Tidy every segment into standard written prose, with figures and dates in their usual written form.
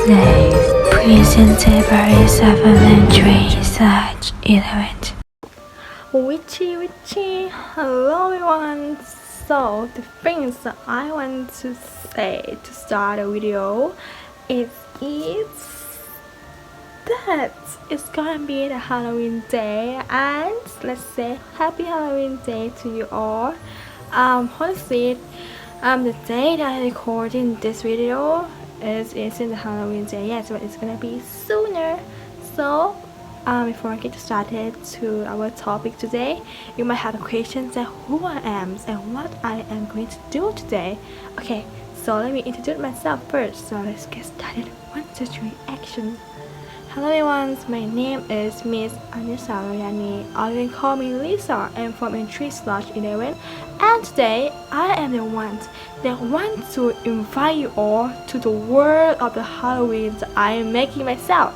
Live presented by Supplementary/11. Witchy, hello everyone. So the things that I want to say to start a video is that it's gonna be the Halloween day, and let's say happy Halloween day to you all. Honestly, the day that I'm recording this video isn't the Halloween day yet, but it's gonna be sooner. So before I get started to our topic today, you might have questions that who I am and what I am going to do today. Okay, so let me introduce myself first. So let's get started. 1, 2, 3, action. Hello everyone, my name is Miss Annisa Royani, or you can call me Lisa. I'm from entry/11, and today I am the one that want to invite you all to the world of the Halloween that I am making myself,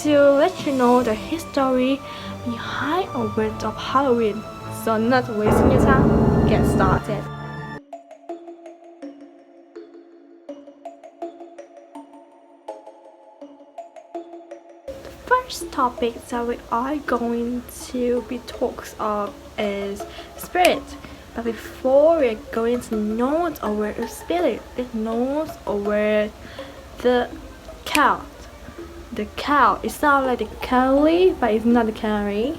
to let you know the history behind a word of Halloween. So not wasting your time, get started. First topic that we are going to be talks of is spirit. But before we're going to know the word of spirit, let's know the word the cow. The cow. It sounds like the calorie, but it's not the calorie.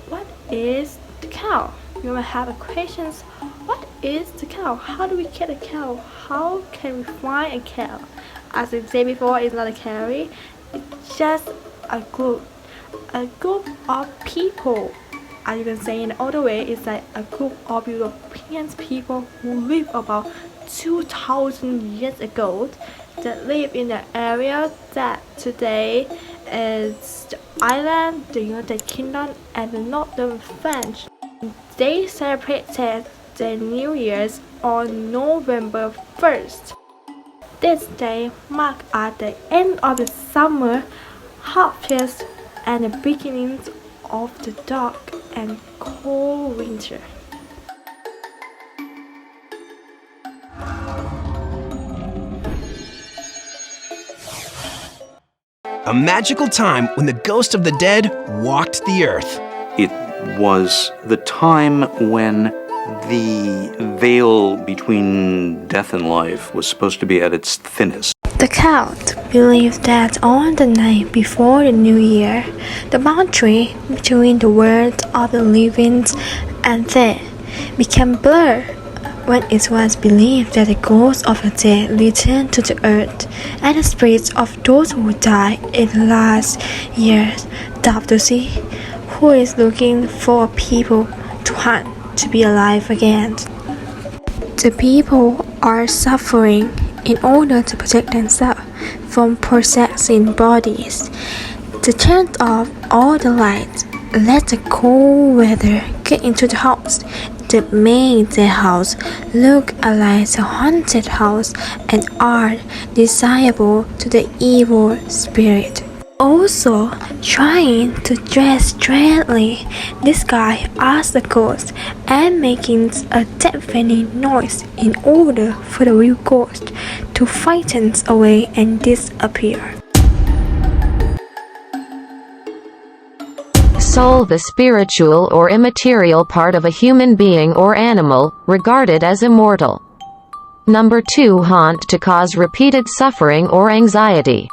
What is the cow? You might have questions. What is the cow? How do we get a cow? How can we find a cow? As I said before, it's not a calorie. It's just a group of people. As you can say in the other way, it's like a group of European people who live about 2,000 years ago, that live in the area that today is the island, the United Kingdom, and the Northern French. They celebrated their New Year's on November 1st. This day marked at the end of the summer harvest and the beginning of the dark and cold winter. A magical time when the ghost of the dead walked the earth. It was the time when the veil between death and life was supposed to be at its thinnest. The Celts believed that on the night before the New Year, the boundary between the world of the living and dead became blurred, when it was believed that the ghosts of the dead returned to the earth, and the spirits of those who died in the last years doubt to see who is looking for people to hunt to be alive again. The people are suffering in order to protect themselves from possessing bodies. To turn off all the lights, let the cold weather get into the house, that made the house look like a haunted house and are desirable to the evil spirit. Also, trying to dress strangely, disguise as the ghost and making a deafening noise in order for the real ghost to frighten away and disappear. Soul, the spiritual or immaterial part of a human being or animal, regarded as immortal. Number 2, haunt, to cause repeated suffering or anxiety.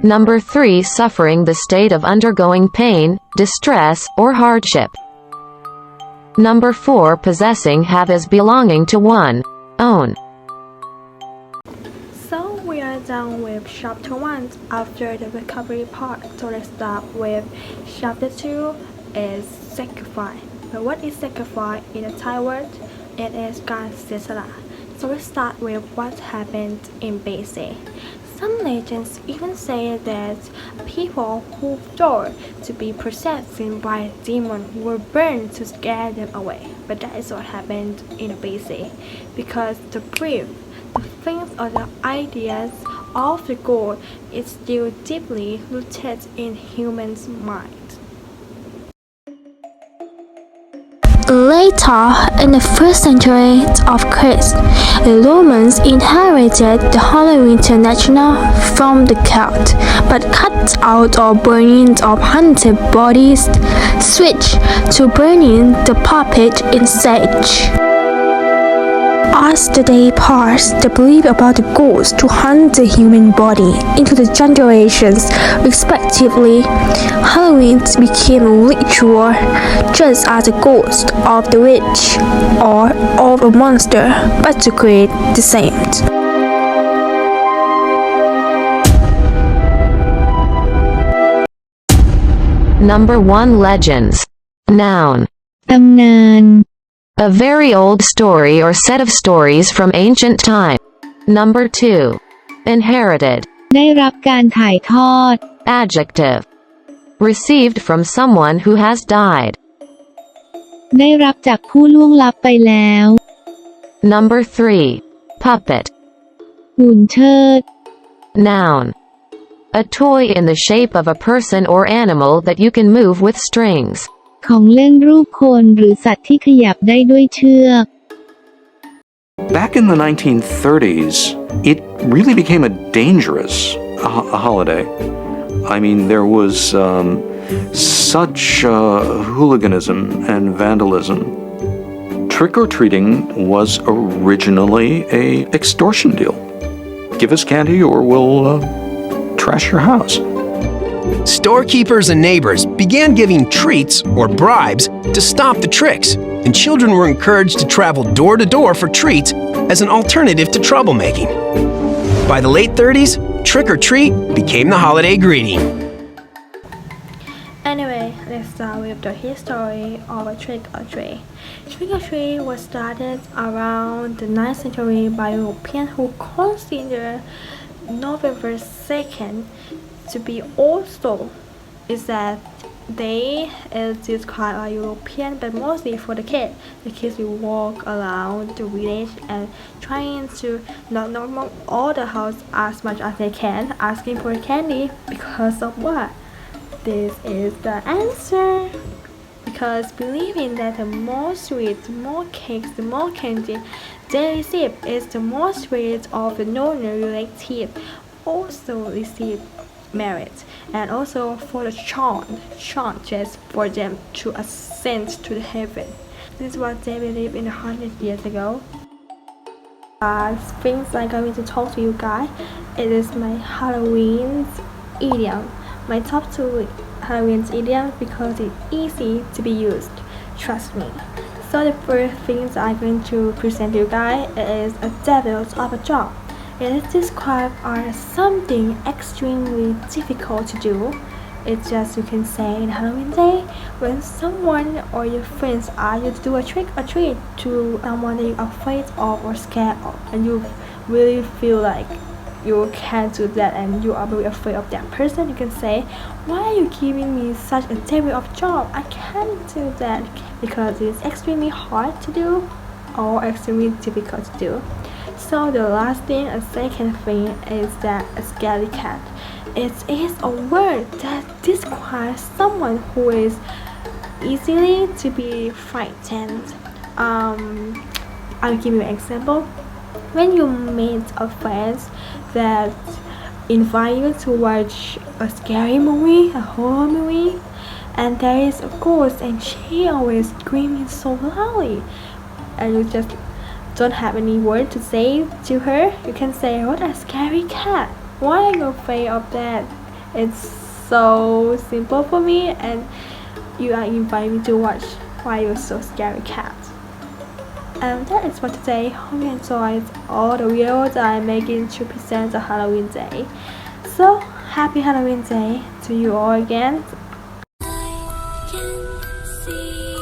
Number 3, suffering, the state of undergoing pain, distress, or hardship. Number 4, possessing, have as belonging to one own. So we are done with chapter 1 after the recovery part. So let's start with chapter 2 is sacrifice. But what is sacrifice in a Thai word? It isการเสียสละ. So let's start with what happened in BC. Some legends even say that people who thought to be possessed by a demon were burned to scare them away. But that is what happened in BC, because the belief, the things or the ideas of the god is still deeply rooted in humans' mind. later, in the 1st century of Christ, the Romans inherited the Halloween tradition from the Celts, but cut out all burning of hunted bodies, switched to burning the puppet instead. As the day passed, the belief about the ghost to hunt the human body into the generations respectively. Halloween became a ritual, just as the ghost of the witch or of a monster, but to create the same. Number 1 Legends. Noun. ตำนาน A very old story or set of stories from ancient time. Number 2. Inherited. ได้รับการถ่ายทอด Adjective. Received from someone who has died. ได้รับจากผู้ล่วงลับไปแล้ว Number 3. Puppet. หุ่นเชิด Noun. A toy in the shape of a person or animal that you can move with strings. ของเล่นรูปคนหรือสัตว์ที่ขยับได้ด้วยเชือก Back in the 1930s, it really became a dangerous holiday. I mean, there was such hooliganism and vandalism. Trick-or-treating was originally a extortion deal. Give us candy or we'll trash your house. Storekeepers and neighbors began giving treats or bribes to stop the tricks, and children were encouraged to travel door to door for treats as an alternative to troublemaking. By the late 30s, trick or treat became the holiday greeting. Anyway, let's start with the history of a trick or treat. Trick or treat was started around the 9th century by Europeans who considered November 2nd to be also is that they is described as European, but mostly for the kids. The kids will walk around the village and trying to knock all the house as much as they can, asking for candy. Because of what? This is the answer. Because believing that the more sweets, the more cakes, the more candy they receive is the more spirits of the known relative also receive merit, and also for the chant just for them to ascend to the heaven. This is what they believed in 100 years ago. Things I'm going to talk to you guys. It is my Halloween idiom. My top 2 Halloween idioms because it's easy to be used. Trust me. So the first things I'm going to present to you guys is a devil of a job. It is described as something extremely difficult to do. It's just you can say in Halloween day when someone or your friends ask you to do a trick or treat to someone that you are afraid of or scared of, and you really feel like you can't do that and you are very afraid of that person. You can say, "Why are you giving me such a devil of job? I can't do that because it's extremely hard to do or extremely difficult to do." So the last thing, a second thing, is that a scary cat. It is a word that describes someone who is easily to be frightened. I'll give you an example. When you meet a friend that invite you to watch a scary movie, a horror movie, and there is a ghost and she always screaming so loudly, and you just don't have any word to say to her, you can say, "What a scary cat. Why are you afraid of that?" It's so simple for me, and you are inviting me to watch Why You're So Scary Cat. And that is for today. Hope you enjoyed all the videos I'm making to present the Halloween day. So happy Halloween day to you all again. I can see